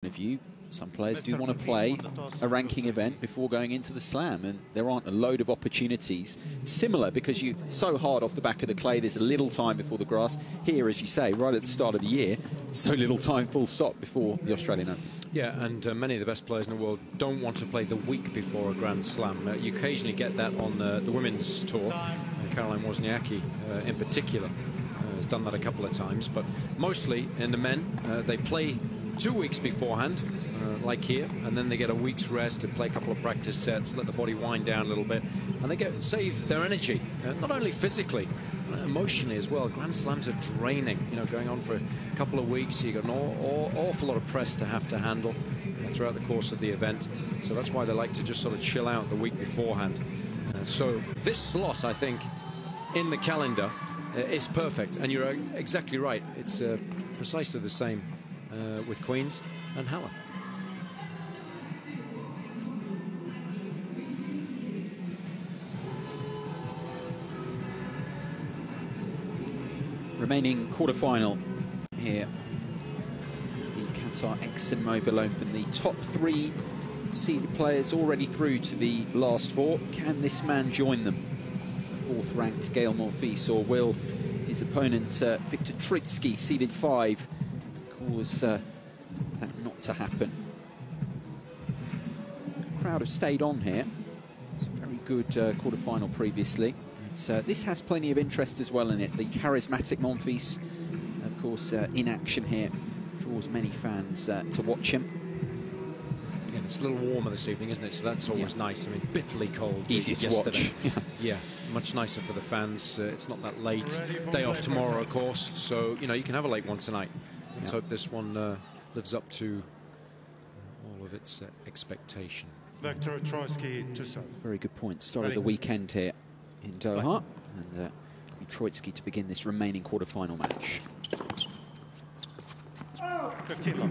of view, some players do want to play a ranking event before going into the slam, and there aren't a load of opportunities similar because you're so hard off the back of the clay. There's a little time before the grass. Here, as you say, right at the start of the year, so little time, full stop, before the Australian Open. Yeah, and many of the best players in the world don't want to play the week before a Grand Slam. You occasionally get that on the women's tour. Caroline Wozniacki in particular has done that a couple of times, but mostly in the men, they play 2 weeks beforehand, like here, and then they get a week's rest to play a couple of practice sets, let the body wind down a little bit, and they save their energy, not only physically, emotionally as well. Grand Slams are draining, you know, going on for a couple of weeks. You've got an awful lot of press to have to handle throughout the course of the event, so that's why they like to just sort of chill out the week beforehand. So this slot, I think, in the calendar is perfect, and you're exactly right. It's precisely the same with Queens and Halle. Remaining quarter-final here, the Qatar ExxonMobil Open. The top 3 seeded players already through to the last 4. Can this man join them? The 4th-ranked Gael Monfils, or will his opponent Victor Troicki, seeded 5, cause that not to happen? The crowd have stayed on here. It's a very good quarter-final previously. This has plenty of interest as well in it. The charismatic Monfils, of course, in action here, draws many fans to watch him. Yeah, it's a little warmer this evening, isn't it? So that's always nice. I mean, bitterly cold. Easy to watch. Yeah, much nicer for the fans. It's not that late. Day off tomorrow, of course. So, you know, you can have a late one tonight. Let's hope this one lives up to all of its expectation. Victor Troicki to serve. Very good point. Start of the weekend here in Doha, and Troicki to begin this remaining quarter-final match. 15-love.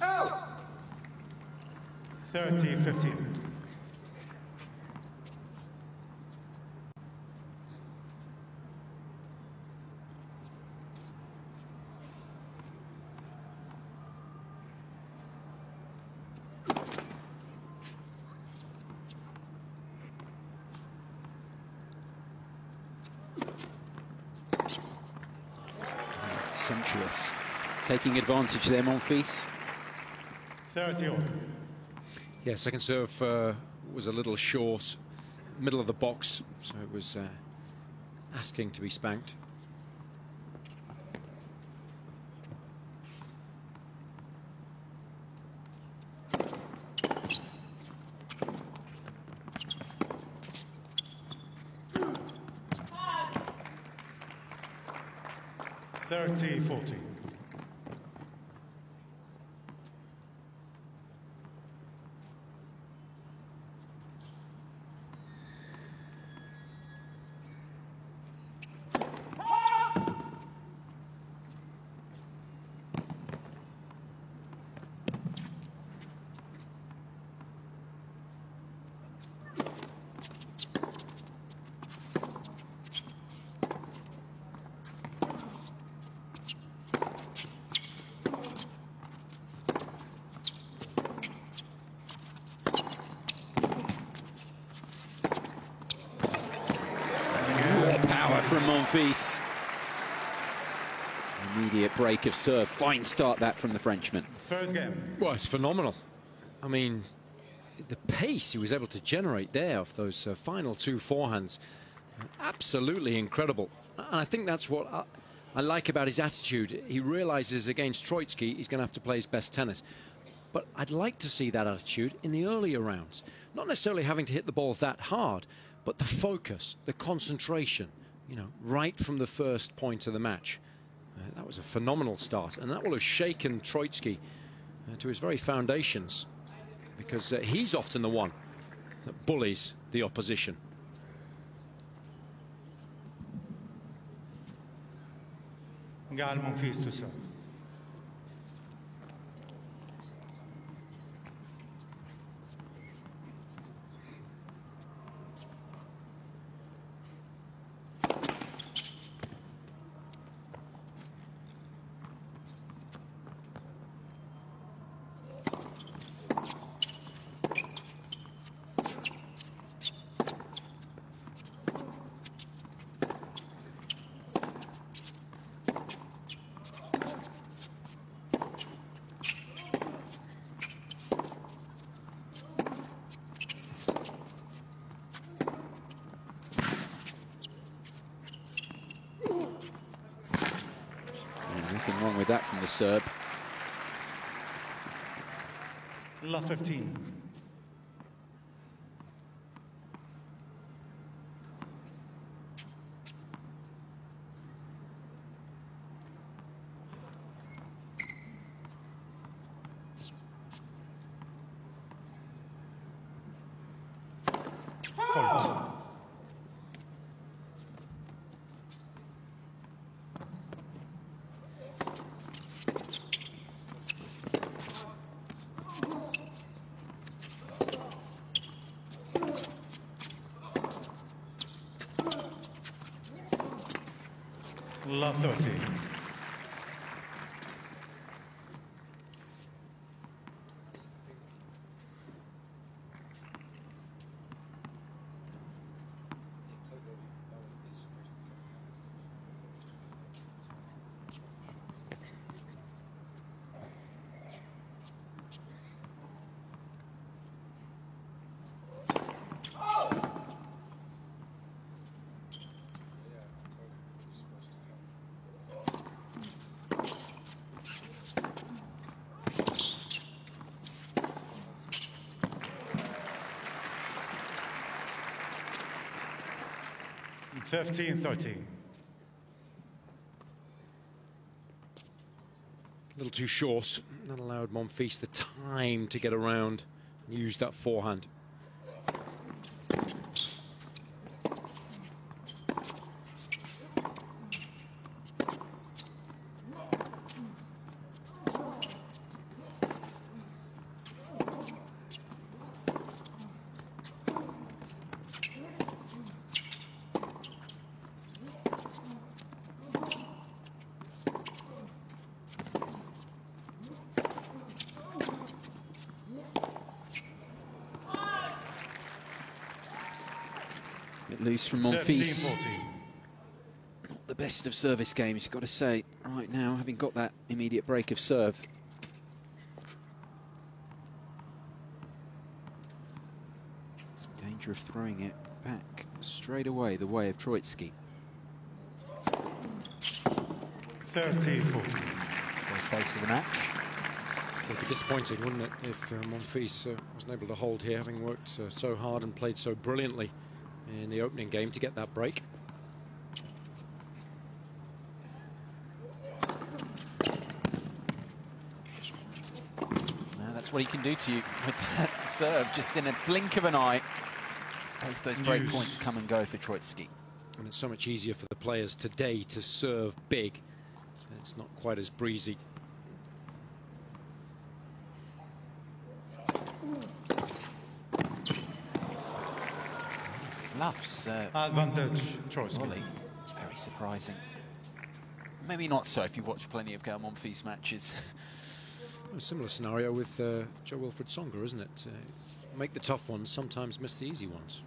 Oh! 30-15. Sumptuous. Taking advantage there, Monfils. 30-all. Yeah, second serve was a little short, middle of the box, so it was asking to be spanked. $30-40. From Monfils. Immediate break of serve. Fine start that from the Frenchman. First game. Well, it's phenomenal. I mean, the pace he was able to generate there off those final 2 forehands. Absolutely incredible. And I think that's what I like about his attitude. He realizes against Troicki he's going to have to play his best tennis. But I'd like to see that attitude in the earlier rounds. Not necessarily having to hit the ball that hard, but the focus, the concentration, you know, right from the first point of the match. That was a phenomenal start, and that will have shaken Troicki to his very foundations, because he's often the one that bullies the opposition. Monfils to serve. Nothing wrong with that from the Serb. Love 15. Fault. Love 30. Fifteen, 13. A little too short. That allowed Monfils the time to get around and use that forehand. Loose from Monfils. Not the best of service games, you've got to say, right now, having got that immediate break of serve. Danger of throwing it back straight away, the way of Troicki. 30-40. First ace of the match. It would be disappointing, wouldn't it, if Monfils wasn't able to hold here, having worked so hard and played so brilliantly in the opening game to get that break. Now that's what he can do to you with that serve, just in a blink of an eye. Both those break points come and go for Troicki. And it's so much easier for the players today to serve big. It's not quite as breezy. Fluffs. Advantage, Troicki. Volley. Very surprising. Maybe not so if you watch plenty of Monfils matches. A similar scenario with Jo-Wilfried Tsonga, isn't it? Make the tough ones, sometimes miss the easy ones.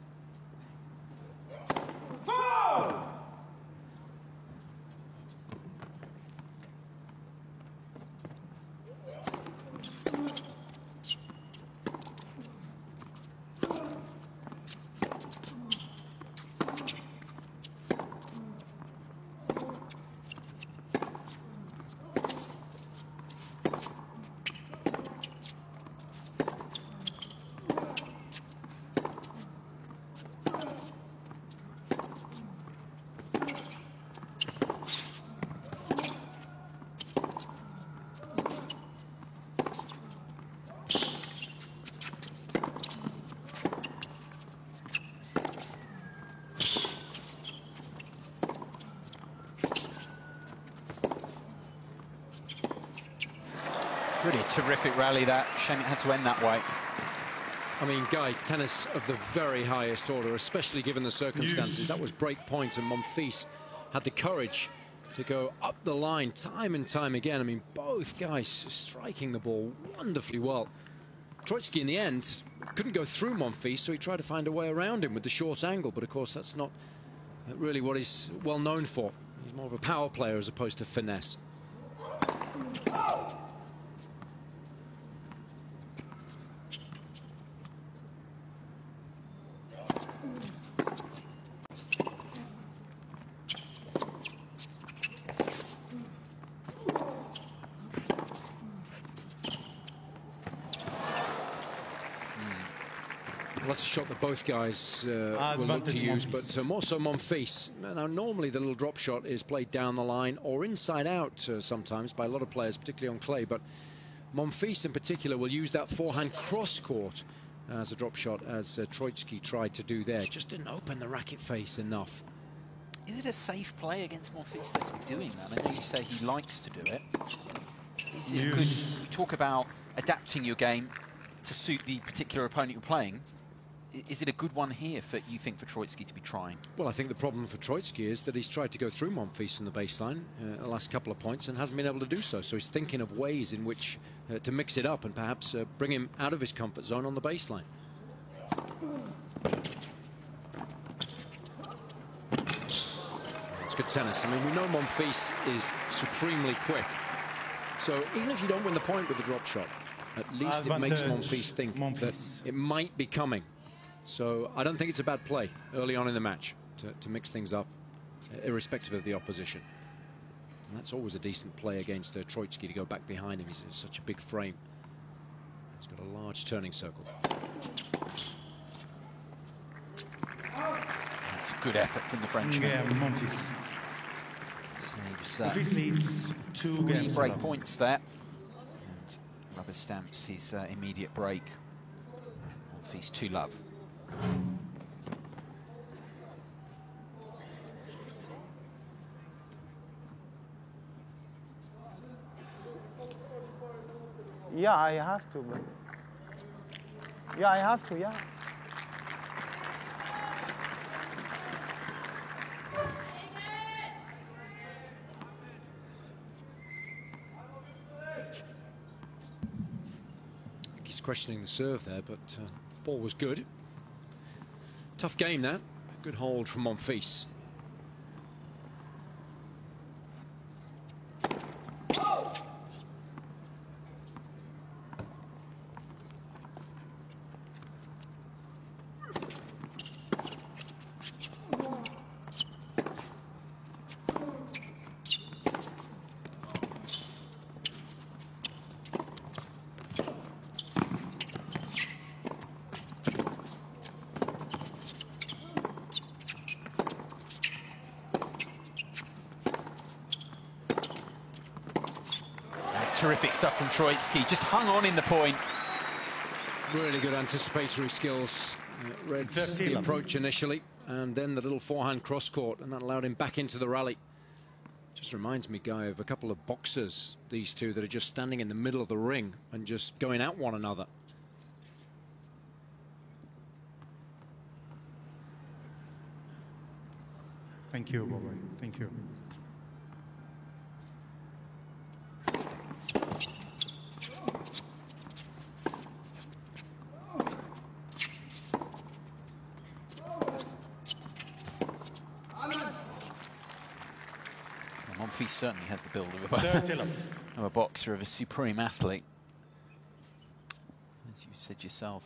Really terrific rally that. Shame it had to end that way. I mean, Guy, tennis of the very highest order, especially given the circumstances. That was break point, and Monfils had the courage to go up the line time and time again. I mean, both guys striking the ball wonderfully well. Troicki, in the end, couldn't go through Monfils, so he tried to find a way around him with the short angle, but of course that's not really what he's well known for. He's more of a power player as opposed to finesse. Well, that's a shot that both guys will look to use, but more so Monfils. Now, normally the little drop shot is played down the line or inside out sometimes by a lot of players, particularly on clay, but Monfils in particular will use that forehand cross-court as a drop shot, as Troicki tried to do there. Just didn't open the racket face enough. Is it a safe play against Monfils to be doing that? I know you say he likes to do it. Is it good? We talk about adapting your game to suit the particular opponent you're playing. Is it a good one here, for you think, for Troicki to be trying? Well, I think the problem for Troicki is that he's tried to go through Monfils in the baseline the last couple of points and hasn't been able to do so. So he's thinking of ways in which to mix it up and perhaps bring him out of his comfort zone on the baseline. It's good tennis. I mean, we know Monfils is supremely quick. So even if you don't win the point with the drop shot, at least it makes Monfils think that it might be coming. So I don't think it's a bad play early on in the match to mix things up, irrespective of the opposition. And that's always a decent play against Troicki, to go back behind him. He's such a big frame. He's got a large turning circle. That's a good effort from the Frenchman. Yeah, Monfils. Monfils leads 2 games. Break points there. And rubber stamps his immediate break. Monfils 2-love. Yeah, I have to, but... Yeah, I have to, yeah. He's questioning the serve there, but ball was good. Tough game, that. Good hold from Monfils. Terrific stuff from Troicki. Just hung on in the point. Really good anticipatory skills. Read the approach initially, and then the little forehand cross-court, and that allowed him back into the rally. Just reminds me, Guy, of a couple of boxers, these two, that are just standing in the middle of the ring and just going at one another. Thank you, Bobby. Thank you. Monfils certainly has the build of a boxer, of a supreme athlete. As you said yourself,